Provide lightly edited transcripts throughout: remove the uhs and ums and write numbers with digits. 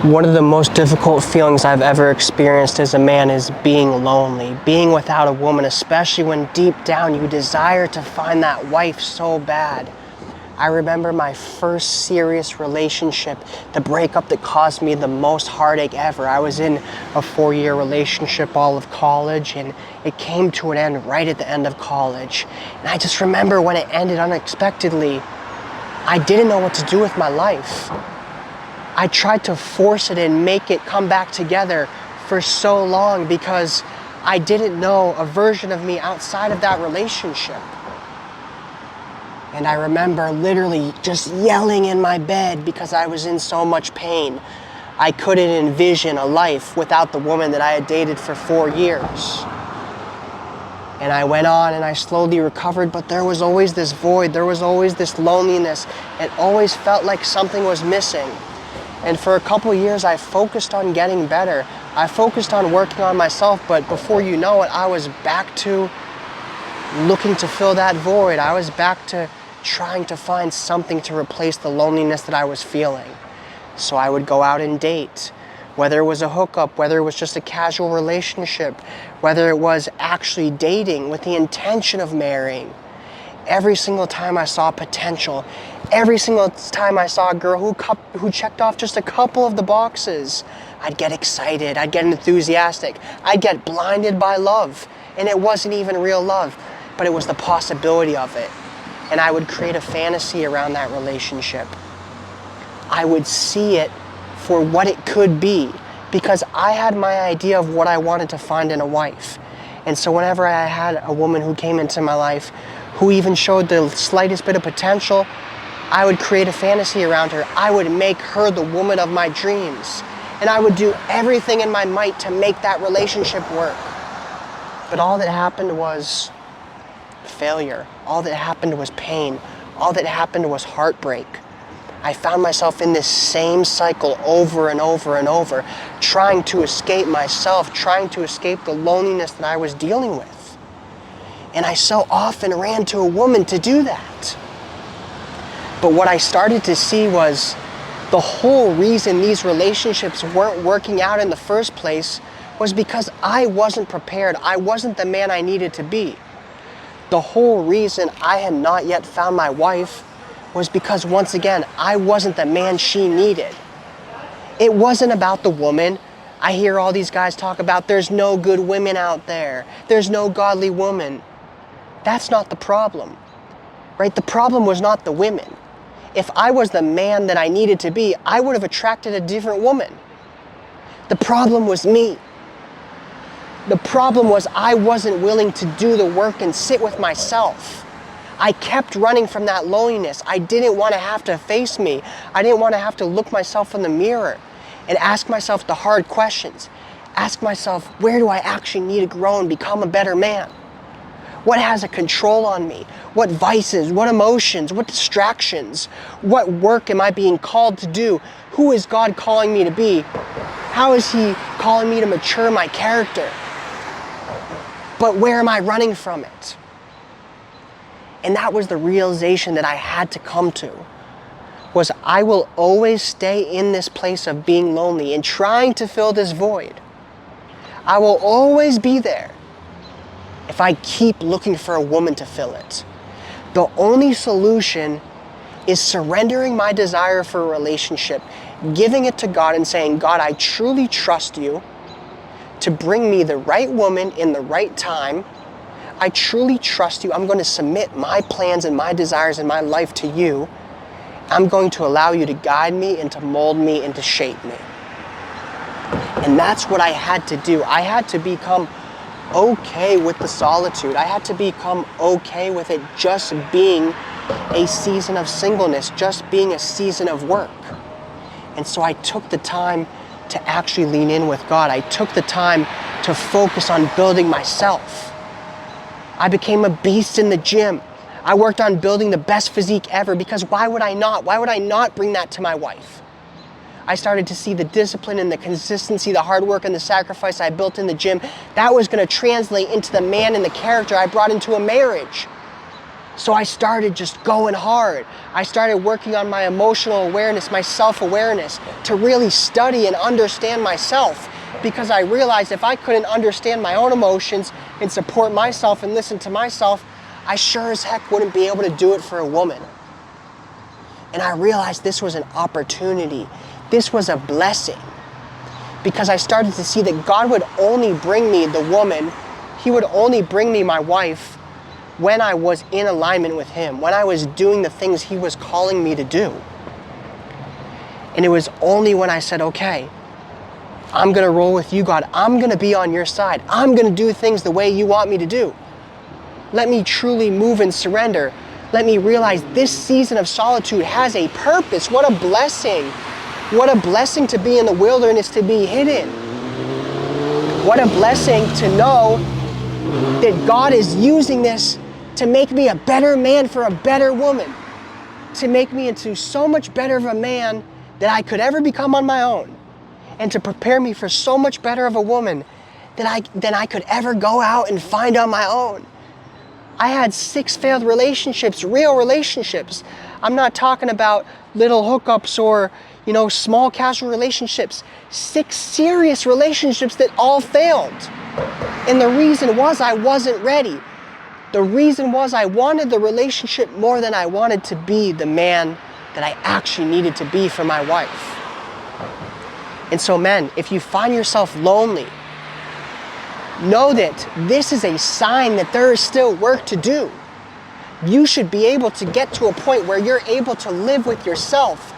One of the most difficult feelings I've ever experienced as a man is being lonely, being without a woman, especially when deep down you desire to find that wife so bad. I remember my first serious relationship, the breakup that caused me the most heartache ever. I was in a 4-year relationship all of college, and it came to an end right at the end of college. And I just remember when it ended unexpectedly, I didn't know what to do with my life. I tried to force it and make it come back together for so long because I didn't know a version of me outside of that relationship. And I remember literally just yelling in my bed because I was in so much pain. I couldn't envision a life without the woman that I had dated for 4 years. And I went on and I slowly recovered, but there was always this void, there was always this loneliness. It always felt like something was missing. And for a couple years, I focused on getting better. I focused on working on myself, but before you know it, I was back to looking to fill that void. I was back to trying to find something to replace the loneliness that I was feeling. So I would go out and date, whether it was a hookup, whether it was just a casual relationship, whether it was actually dating with the intention of marrying. Every single time I saw potential, every single time I saw a girl who checked off just a couple of the boxes, I'd get excited, I'd get enthusiastic, I'd get blinded by love. And it wasn't even real love, but it was the possibility of it. And I would create a fantasy around that relationship. I would see it for what it could be because I had my idea of what I wanted to find in a wife. And so whenever I had a woman who came into my life who even showed the slightest bit of potential, I would create a fantasy around her. I would make her the woman of my dreams. And I would do everything in my might to make that relationship work. But all that happened was failure. All that happened was pain. All that happened was heartbreak. I found myself in this same cycle over and over and over, trying to escape myself, trying to escape the loneliness that I was dealing with. And I so often ran to a woman to do that. But what I started to see was the whole reason these relationships weren't working out in the first place was because I wasn't prepared. I wasn't the man I needed to be. The whole reason I had not yet found my wife was because, once again, I wasn't the man she needed. It wasn't about the woman. I hear all these guys talk about there's no good women out there. There's no godly woman. That's not the problem, right? The problem was not the women. If I was the man that I needed to be, I would have attracted a different woman. The problem was me. The problem was I wasn't willing to do the work and sit with myself. I kept running from that loneliness. I didn't want to have to face me. I didn't want to have to look myself in the mirror and ask myself the hard questions. Ask myself, where do I actually need to grow and become a better man? What has a control on me? What vices, what emotions, what distractions? What work am I being called to do? Who is God calling me to be? How is He calling me to mature my character? But where am I running from it? And that was the realization that I had to come to, was I will always stay in this place of being lonely and trying to fill this void. I will always be there if I keep looking for a woman to fill it. The only solution is surrendering my desire for a relationship, giving it to God and saying, God, I truly trust you to bring me the right woman in the right time. I truly trust you. I'm going to submit my plans and my desires and my life to you. I'm going to allow you to guide me and to mold me and to shape me. And that's what I had to do. I had to become okay with the solitude. I had to become okay with it just being a season of singleness, just being a season of work. And so I took the time to actually lean in with God. I took the time to focus on building myself. I became a beast in the gym. I worked on building the best physique ever because why would I not? Why would I not bring that to my wife? I started to see the discipline and the consistency, the hard work and the sacrifice I built in the gym. That was going to translate into the man and the character I brought into a marriage. So I started just going hard. I started working on my emotional awareness, my self-awareness, to really study and understand myself, because I realized if I couldn't understand my own emotions and support myself and listen to myself, I sure as heck wouldn't be able to do it for a woman. And I realized this was an opportunity. This was a blessing, because I started to see that God would only bring me the woman, He would only bring me my wife when I was in alignment with Him, when I was doing the things He was calling me to do. And it was only when I said, okay, I'm gonna roll with you, God. I'm gonna be on your side. I'm gonna do things the way you want me to do. Let me truly move and surrender. Let me realize this season of solitude has a purpose. What a blessing. What a blessing to be in the wilderness, to be hidden. What a blessing to know that God is using this to make me a better man for a better woman, to make me into so much better of a man that I could ever become on my own, and to prepare me for so much better of a woman than I could ever go out and find on my own. I had 6 failed relationships, real relationships. I'm not talking about little hookups or, small casual relationships. 6 serious relationships that all failed. And the reason was I wasn't ready. The reason was I wanted the relationship more than I wanted to be the man that I actually needed to be for my wife. And so men, if you find yourself lonely, know that this is a sign that there is still work to do. You should be able to get to a point where you're able to live with yourself.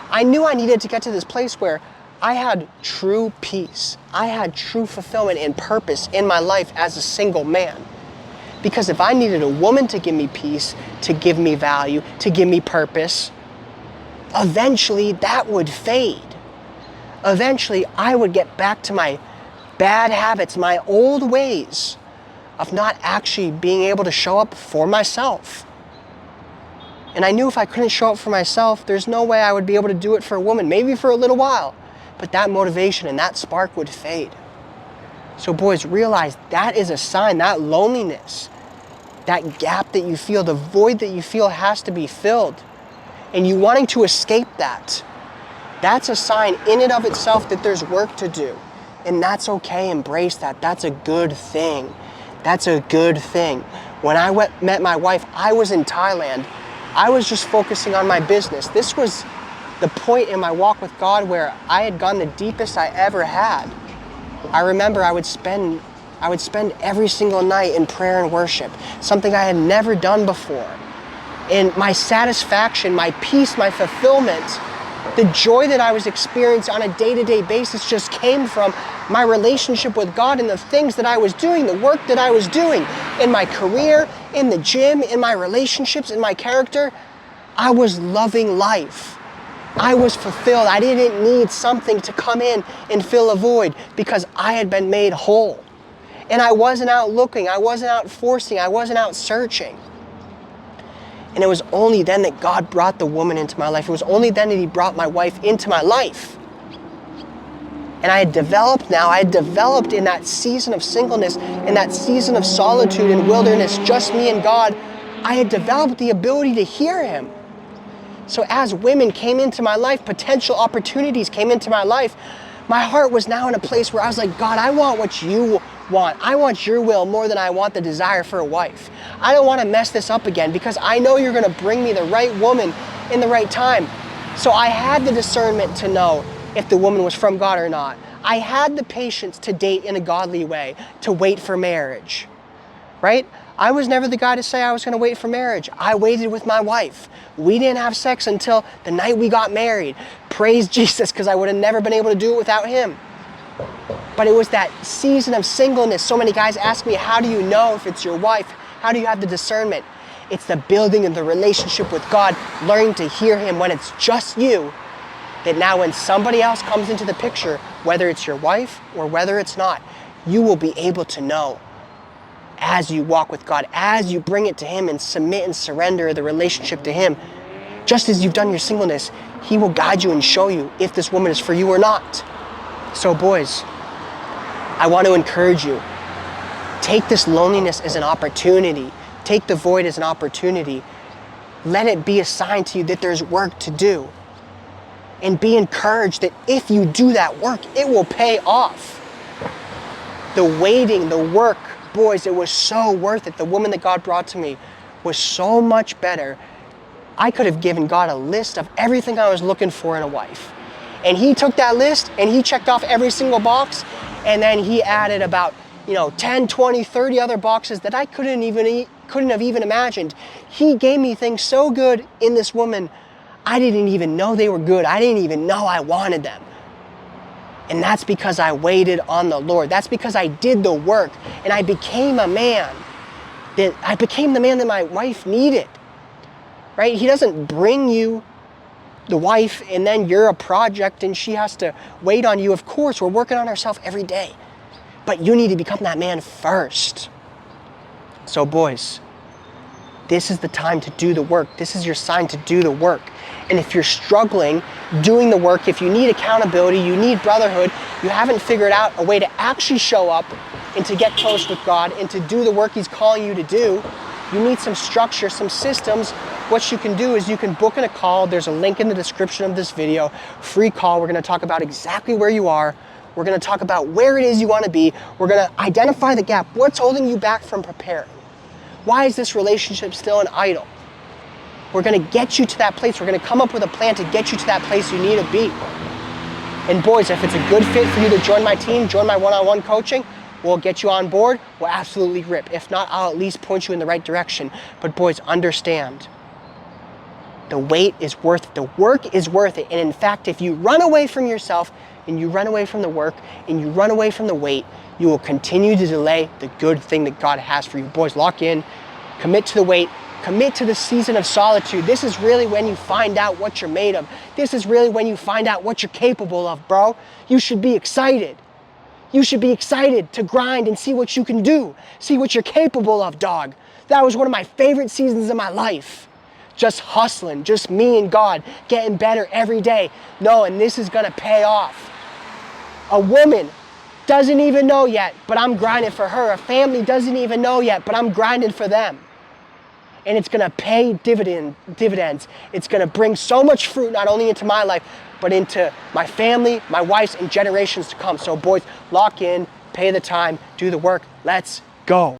I knew I needed to get to this place where I had true peace. I had true fulfillment and purpose in my life as a single man. Because if I needed a woman to give me peace, to give me value, to give me purpose, eventually that would fade. Eventually I would get back to my bad habits, my old ways of not actually being able to show up for myself. And I knew if I couldn't show up for myself, there's no way I would be able to do it for a woman, maybe for a little while, but that motivation and that spark would fade. So boys, realize that is a sign, that loneliness, that gap that you feel, the void that you feel has to be filled, and you wanting to escape that, that's a sign in and of itself that there's work to do. And that's okay, embrace that. That's a good thing. That's a good thing. When I met my wife, I was in Thailand. I was just focusing on my business. This was the point in my walk with God where I had gone the deepest I ever had. I remember I would spend every single night in prayer and worship, something I had never done before. And my satisfaction, my peace, my fulfillment, the joy that I was experiencing on a day-to-day basis just came from my relationship with God and the things that I was doing, the work that I was doing in my career, in the gym, in my relationships, in my character. I was loving life. I was fulfilled. I didn't need something to come in and fill a void because I had been made whole. And I wasn't out looking, I wasn't out forcing, I wasn't out searching. And it was only then that God brought the woman into my life. It was only then that He brought my wife into my life. And I had developed in that season of singleness, in that season of solitude and wilderness, just me and God, I had developed the ability to hear Him. So as women came into my life, potential opportunities came into my life, my heart was now in a place where I was like, God, I want what you want. I want your will more than I want the desire for a wife. I don't want to mess this up again because I know you're going to bring me the right woman in the right time. So I had the discernment to know if the woman was from God or not. I had the patience to date in a godly way, to wait for marriage, right? I was never the guy to say I was going to wait for marriage. I waited with my wife. We didn't have sex until the night we got married. Praise Jesus, because I would have never been able to do it without Him. But it was that season of singleness. So many guys ask me, how do you know if it's your wife? How do you have the discernment? It's the building of the relationship with God, learning to hear Him when it's just you, that now when somebody else comes into the picture, whether it's your wife or whether it's not, you will be able to know as you walk with God, as you bring it to Him and submit and surrender the relationship to Him. Just as you've done your singleness, He will guide you and show you if this woman is for you or not. So boys, I want to encourage you, take this loneliness as an opportunity Take the void as an opportunity. Let it be a sign to you that there's work to do. And be encouraged that if you do that work, it will pay off. The waiting, the work, boys, it was so worth it. The woman that God brought to me was so much better. I could have given God a list of everything I was looking for in a wife. And he took that list and he checked off every single box, and then he added about 10, 20, 30 other boxes that I couldn't have even imagined. He gave me things so good in this woman, I didn't even know they were good. I didn't even know I wanted them. And that's because I waited on the Lord. That's because I did the work and I became a man. I became the man that my wife needed. Right? He doesn't bring you the wife and then you're a project and she has to wait on you. Of course, we're working on ourselves every day. But you need to become that man first. So boys, this is the time to do the work. This is your sign to do the work. And if you're struggling doing the work, if you need accountability, you need brotherhood, you haven't figured out a way to actually show up and to get close with God and to do the work he's calling you to do, you need some structure, some systems. What you can do is you can book in a call. There's a link in the description of this video. Free call. We're going to talk about exactly where you are. We're going to talk about where it is you want to be. We're going to identify the gap. What's holding you back from preparing? Why is this relationship still an idol? We're going to get you to that place. We're going to come up with a plan to get you to that place you need to be. And boys, if it's a good fit for you to join my team, join my one-on-one coaching, we'll get you on board. We'll absolutely rip. If not, I'll at least point you in the right direction. But boys, understand, the wait is worth it. The work is worth it. And in fact, if you run away from yourself and you run away from the work and you run away from the wait, you will continue to delay the good thing that God has for you. Boys, lock in, commit to the wait, commit to the season of solitude. This is really when you find out what you're made of. This is really when you find out what you're capable of, bro. You should be excited. You should be excited to grind and see what you can do. See what you're capable of, dog. That was one of my favorite seasons of my life. Just hustling, just me and God, getting better every day, knowing this is gonna pay off. A woman doesn't even know yet, but I'm grinding for her. A family doesn't even know yet, but I'm grinding for them. And it's gonna pay dividends. It's gonna bring so much fruit, not only into my life, but into my family, my wife's, and generations to come. So boys, lock in, pay the time, do the work. Let's go.